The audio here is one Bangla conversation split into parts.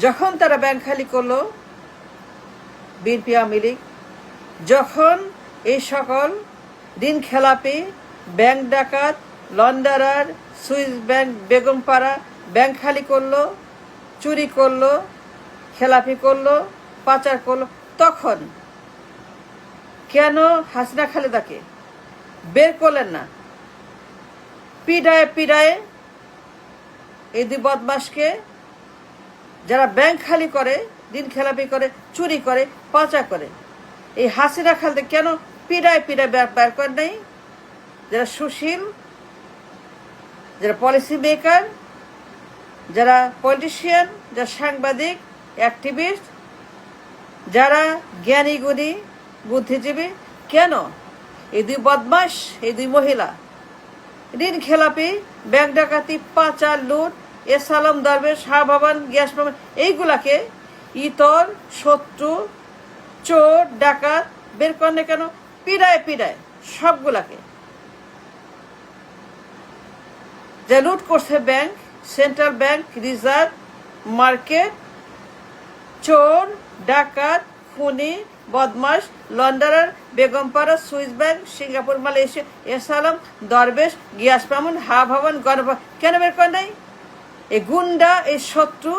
যখন তারা ব্যাংক খালি করলো বিএনপি আওয়ামী লীগ, যখন এই সকল ঋণ খেলাপি, ব্যাংক ডাকাত, লন্ডারার, সুইস ব্যাংক, বেগমপাড়া ব্যাংক খালি করলো, চুরি করলো, খেলাপি করলো, পাচার করলো, তখন কেন হাসিনা খালেদাকে বের করলেন না? পিডায় পিডায় এই দুই বদমাসকে, যারা ব্যাংক খালি করে, ঋণ খেলাপি করে, চুরি করে, পাচার করে, এই হাসিনা খালেদা কেন পিডায় পিডায় বের করেন নাই? যারা সুশীল, যারা পলিসি মেকার, যারা পলিটিশিয়ান, যারা সাংবাদিক, অ্যাক্টিভিস্ট, যারা জ্ঞানী গুণী বুদ্ধিজীবী, কেন এই দুই বদমাস, এই দুই মহিলা ঋণ খেলাপি, ব্যাংক ডাকাতি, পাচার, লুট, এস আলম দরবেশ, শাহবাবান, গ্যাস মামলা, এইগুলাকে ইতর, শত্রু, চোর, ডাকাত বের করেন কেন? পিড়ায় পিড়ায় সবগুলাকে। যা লুট করছে bank, central bank, reserve, market, চোর, ডাকাত, খুনি, বদমাস, launderer, Begumpara, Swiss bank, Singapore, Malaysia, S Alam Darbesh, Gias Mamun, হা ভবন, গণভবন কেন বের করে নাই? এই গুন্ডা, এই শত্রু,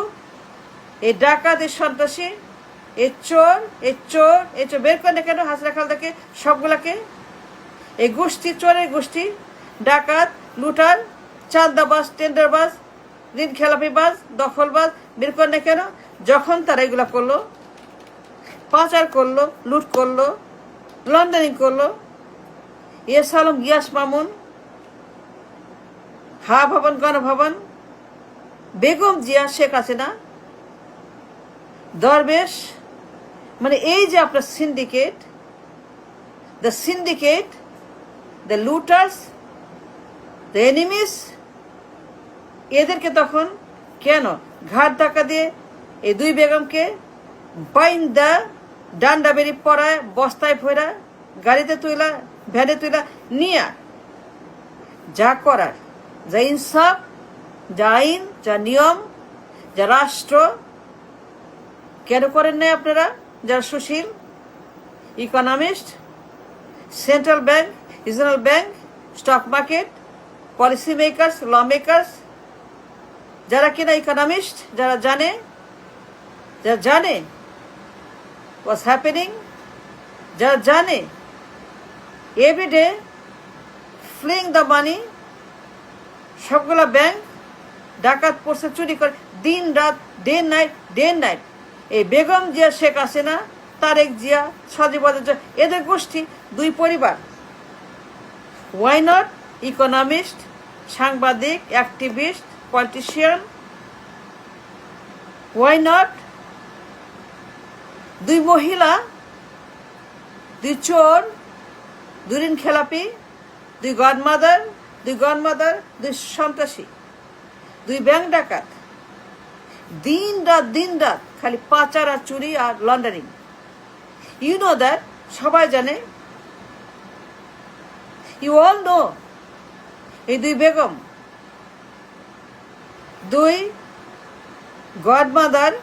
এই ডাকাত, এই সন্ত্রাসী, এই চোর, এই চোর, এই চোর বের করে না কেন হাসিনা খালেদাকে? সবগুলাকে এই গোষ্ঠী, চোরের গোষ্ঠী, ডাকাত, লুটার, চাঁদাবাজ, টেন্ডারবাজ, ঋণ খেলাপিবাজ, দখলবাজ বের করে না কেন? যখন তারা এগুলা করলো, পাচার করলো, লুট করলো, লন্ডারিং করলো, এস আলম, গিয়াস মামুন, হা ভবন, গণভবন, বেগম জিয়া, শেখ হাসিনা, দরবেশ, মানে এই যে আপনার সিন্ডিকেট, দ্য লুটার্স, দ্য এনিমিস, এদেরকে তখন কেন ঘাট ধাক্কা দিয়ে এই দুই বেগমকে বাইন্দা, ডান্ডা বেরি পড়ায়, বস্তায় ভরা, গাড়িতে তুইলা, ভ্যানে তুইলা নিয়া, যা করার, যা ইনসাফ, যা আইন, যা নিয়ম, যা রাষ্ট্র, কেন করেন নাই আপনারা? যারা সুশীল, economist, central bank, regional bank, stock market, policy makers, law makers, যারা কিনা ইকোনমিস্ট, যারা জানে what's happening, যারা জানে এভরিডে ফ্লিং দ্য মানি, সবগুলা ব্যাংক ডাকাত পড়ছে, চুরি করে দিন রাত, ডে নাইট। এই বেগম জিয়া, শেখ হাসিনা, তারেক জিয়া, সজীব ওয়াজেদ, এদের গোষ্ঠী, দুই পরিবার। ওয়াই নট ইকোনমিস্ট, সাংবাদিক, অ্যাক্টিভিস্ট, পলিটিশিয়ান? ওয়াই নট দুই মহিলা, দুই চোর, দুই ঋণ খেলাপি, দুই গডমাদার, দুই সন্ত্রাসী, দুই ব্যাংক ডাকাত, দিন রাত খালি পাচার আর চুরি আর লন্ডারিং। ইউ নো দ্যাট, সবাই জানে, ইউ অল নো, এই দুই বেগম, দুই গডমাদার,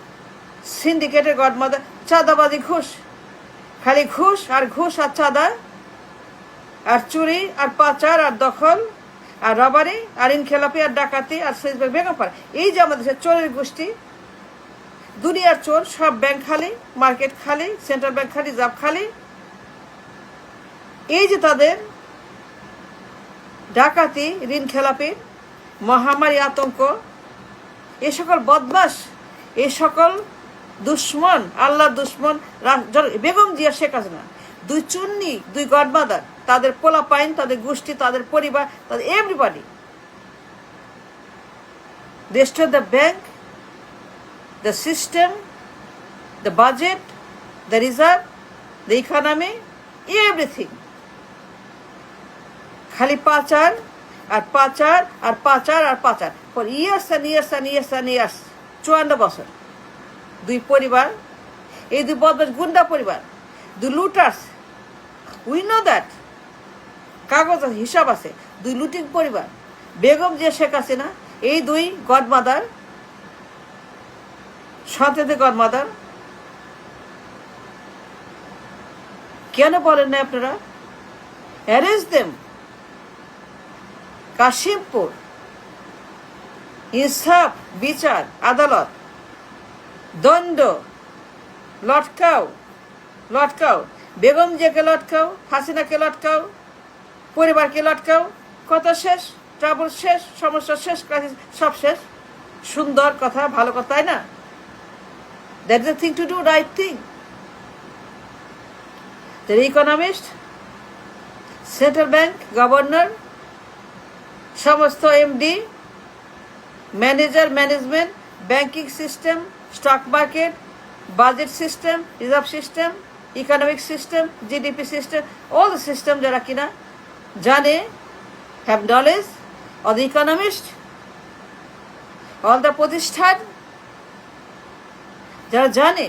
সিন্ডিকেটের গডমাদার, চাঁদাবাজি, ঘুষ, খালি ঘুষ আর চাঁদা আর চুরি আর পাচার আর দখল আর রবারি আর ইনখেলাপি আর ডাকাতি আর বেগম পাড়া। এই যে আমাদের চোরের গোষ্ঠী, দুনিয়ার চোর, সব ব্যাংক খালি, মার্কেট খালি, সেন্ট্রাল ব্যাংক খালি, রিজার্ভ খালি। এই যে তাদের ডাকাতি, ঋণ খেলাপির মহামারী, আতঙ্ক, এ সকল বদমাস, এ সকল দুশ্মন, আল্লাহ দুশ্মন বেগম জিয়া, শেখ হাসিনা, দুই চুন্নি, দুই গডমাদার, তাদের পোলা পাইন, তাদের গোষ্ঠী, তাদের পরিবার, তাদের everybody destroy the bank, the system, the budget, the reserve, the economy, everything. খালি পাচার আর পাচার আর পাচার আর পাচার for years and years and years and years, 54 বছর। দুই পরিবার, এই দুই বদমাশ গুন্ডা পরিবার, দুই লুটার্স, উই নো দ্যাট, কাগজ হিসাব আছে, দুই লুটিং পরিবার, বেগম জিয়া, শেখ হাসিনা, এই দুই গডমাদার, সন্তানদের গডমাদার? কেন বলেন না আপনারা? Arrest them. কাশিমপুর, ইনসাফ, বিচার, আদালত, দণ্ড, লটকাও, লটকাও, বেগম জিয়াকে লটকাও, হাসিনাকে লটকাও, পরিবারকে লটকাও। কথা শেষ, ট্রাবল শেষ, সমস্যা শেষ, ক্রাইসিস সব শেষ। সুন্দর কথা, ভালো কথা, তাই না? That is the thing to do, right thing. The economist, central bank, governor, সমস্ত MD, manager, management, banking system, stock market, budget system, reserve system, economic system, GDP system, all the system যারা কিনা জানে, have knowledge of the economist, all the প্রতিষ্ঠান যারা জানে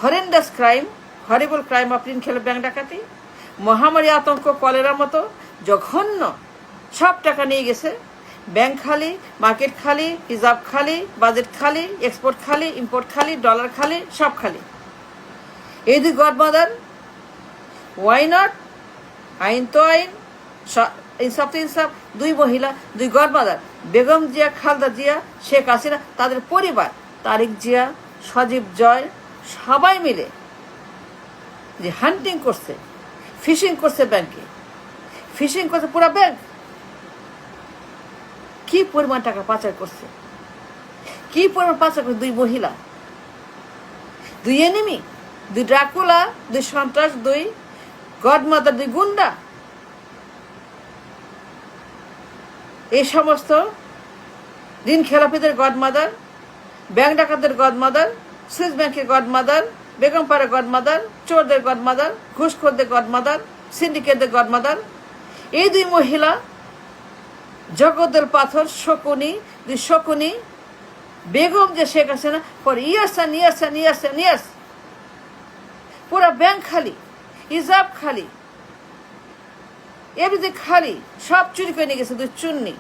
horrendous crime, horrible crime of ঋণ খেলে ব্যাংক ডাকাতি, মহামারী, আতঙ্ক, কলেরার মতো জঘন্য সব টাকা নিয়ে গেছে। ব্যাংক খালি, মার্কেট খালি, রিজার্ভ খালি, বাজেট খালি, এক্সপোর্ট খালি, ইম্পোর্ট খালি, ডলার খালি, সব খালি। এই দুই গডমাদার, ওয়াই নট? আইন তো আইন, ইনসাফ তো ইনসাফ। দুই মহিলা, দুই গডমাদার, বেগম জিয়া, খালেদা জিয়া, শেখ হাসিনা, তাদের পরিবার, তারেক জিয়া, সজীব জয়, সবাই মিলে যে হান্টিং করছে, ফিশিং করছে ব্যাংকে, ফিশিং করছে পুরো ব্যাংক। কি পরিমাণ টাকা পাচার করছে, কি পরিমাণ পাচার করছে দুই মহিলা, দুই এনিমি, দুই ড্রাকুলা, দুই সন্ত্রাস, দুই গডমাদার, দুই গুন্ডা। এই সমস্ত ঋণ খেলাপিদের গডমাদার, ব্যাংক ডাকাতদের গডমাদার, সুইস ব্যাংকের গডমাদার, বেগমপাড়ার গডমাদার, চোরদের গডমাদার, ঘুষখোরদের গডমাদার, সিন্ডিকেটদের গডমাদার। এই দুই মহিলা জগদ্দল পাথর, শকুনি, দুই শকুনি। বেগম যে Sheikh Hasina for years and years and years and years পুরা ব্যাংক খালি, রিজার্ভ খালি, এমনিতে খালি, সব চুরি করে নিয়ে গেছে দুই চুন্নি।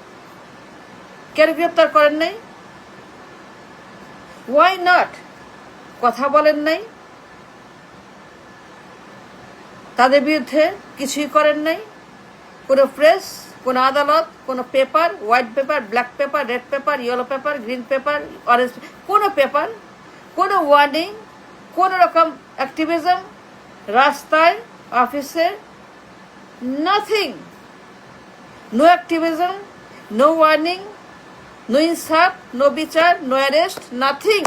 কেন গ্রেপ্তার করেন নাই? Why not? কথা বলেন নাই, তাদের বিরুদ্ধে কিছুই করেন নাই। কোনো প্রেস, কোনো আদালত, কোনো paper, white paper, black paper, red paper, yellow paper, green paper, orange, কোনো পেপার, কোনো ওয়ার্নিং, কোনো রকম অ্যাক্টিভিজম, রাস্তায়, অফিসে, nothing. No activism, no warning, no ইনসাফ, নো বিচার, নো অ্যারেস্ট, নাথিং।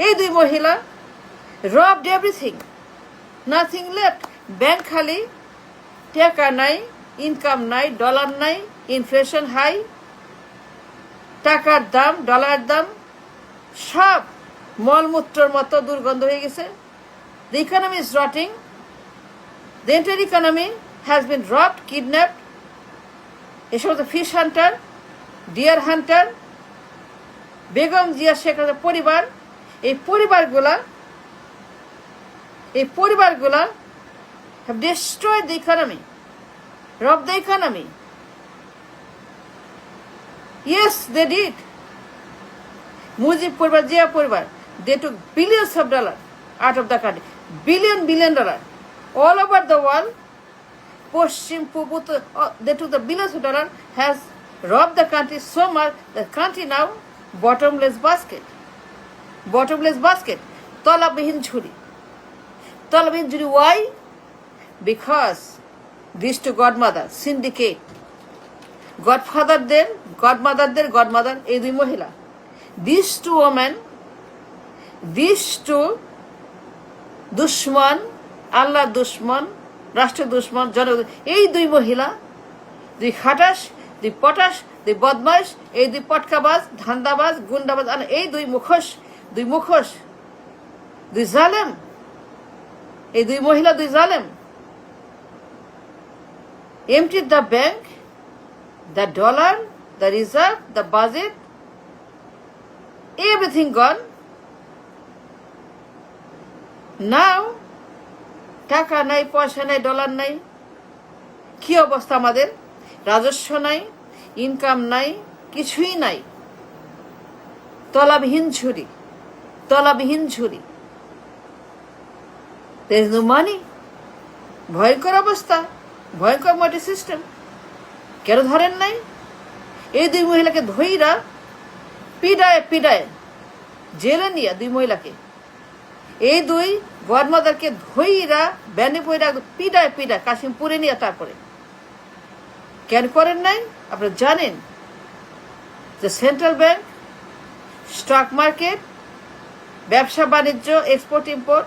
এই দুই মহিলা robbed everything, nothing left. Bank খালি, টাকা নাই, ইনকাম নাই, ডলার নাই, ইনফ্লেশন হাই, টাকার দাম, ডলার দাম সব মলমূত্রের মতো দুর্গন্ধ হয়ে গেছে। The economy is rotting, the entire economy has been robbed, kidnapped. এ সমস্ত fish hunter, deer hunter, Begum Zia, Sheikh হাসিনার পরিবার, এই পরিবারগুলা have destroyed the economy, robbed the economy. Yes, they did. Mujib poribar, Jia poribar, they took billions of dollars out of the country, billion dollars all over the world. Poshim Puput, they took the billions of dollars, has robbed the country so much the country now bottomless basket. তলাবিহীন ঝুড়ি, তলাবিহীন ঝুড়ি। Why? Because these two godmother, syndicate, godmother, এই দুই মহিলা, these two women, these two দুশ্মন, আল্লাহ দুশ্মন, রাষ্ট্র দুশ্মন, এই দুই মহিলা, দুই খাটাস, দুই পটাশ, দুই বদমাইশ, এই দুই পটকাবাজ, ধান্দাবাজ, গুন্ডাবাজ, এই দুই মুখোশ, দুই জালেম, এই দুই মহিলা, দুই জালেম। Emptied the bank, the dollar, the reserve, the budget, everything gone. Now, টাকা নাই, পয়সা নাই, ডলার নাই। কি অবস্থা আমাদের? রাজস্ব নাই, ইনকাম নাই, কিছুই নাই। তলাবিহীন ঝুরি। There is no money. ভয়ঙ্কর অবস্থা, ভয়ঙ্কর মাটি সিস্টেম। কেন ধরেন নাই? এই দুই মহিলাকে ধইরা পিডায় জেলে নিয়ে দুই মহিলাকে, এই দুই গডমাদারকে ধইরা ব্যানে পইরা পিডায় কাশিমপুরে নিয়ে তারপরে কেন করেন নাই? আপনারা জানেন যে সেন্ট্রাল ব্যাংক, স্টক মার্কেট, ব্যবসা বাণিজ্য, এক্সপোর্ট ইম্পোর্ট,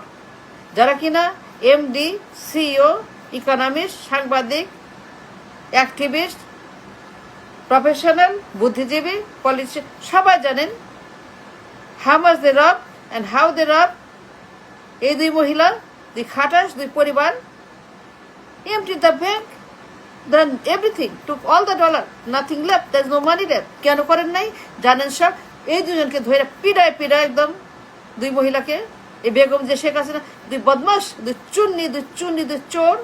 যারা কিনা এমডি, সিইও, ইকোনমিস্ট, সাংবাদিক, অ্যাক্টিভিস্ট, প্রফেশনাল, বুদ্ধিজীবী, পলিটিশিয়ান, সবাই জানেন হাউ মাচ দে রব অ্যান্ড হাউ দে রব। এই দুই মহিলা, দুই খাটাস, দুই পরিবার emptied the bank, then everything, took all the dollar, nothing left, there's no money left. কেন করেন নাই? জানেন সব। এই দুজনকে ধরে পিডায় একদম দুই মহিলাকে, এই বেগম যে শেখ হাসিনা, দুই বদমাস, দুই চুন্নি, দুই চোর,